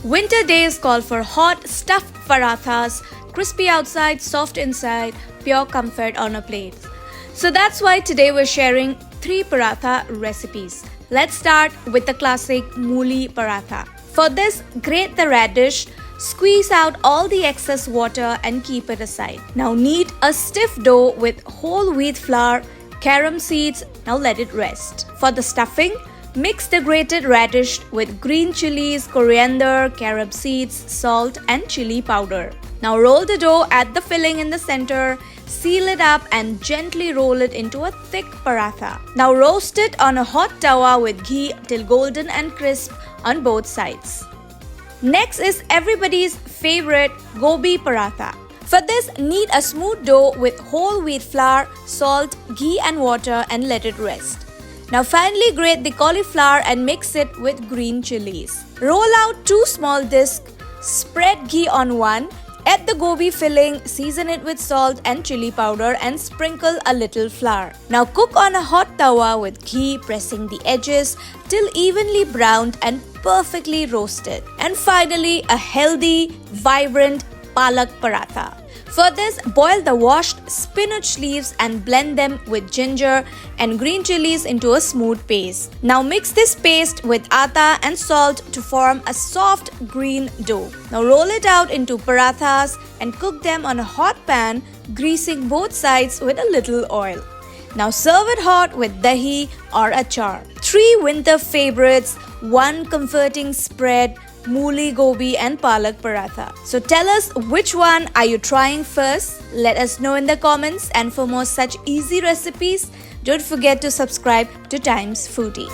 Winter days call for hot, stuffed parathas, crispy outside, soft inside, pure comfort on a plate. So that's why today we're sharing 3 paratha recipes. Let's start with the classic Mooli paratha. For this, grate the radish, squeeze out all the excess water and keep it aside. Now knead a stiff dough with whole wheat flour, carom seeds. Now let it rest. For the stuffing, mix the grated radish with green chilies, coriander, carom seeds, salt and chili powder. Now roll the dough, add the filling in the center, seal it up and gently roll it into a thick paratha. Now roast it on a hot tawa with ghee till golden and crisp on both sides. Next is everybody's favorite Gobi paratha. For this, knead a smooth dough with whole wheat flour, salt, ghee and water and let it rest. Now finally grate the cauliflower and mix it with green chilies. Roll out 2 small discs, spread ghee on one, add the gobi filling, season it with salt and chili powder and sprinkle a little flour. Now cook on a hot tawa with ghee, pressing the edges till evenly browned and perfectly roasted. And finally, a healthy, vibrant Palak Paratha. For this, boil the washed spinach leaves and blend them with ginger and green chilies into a smooth paste. Now mix this paste with atta and salt to form a soft green dough. Now roll it out into parathas and cook them on a hot pan, greasing both sides with a little oil. Now serve it hot with dahi or achar. 3 winter favorites, 1 comforting spread, Mooli, Gobi and Palak Paratha. So tell us, which one are you trying first? Let us know in the comments, and for more such easy recipes, don't forget to subscribe to Times Foodie.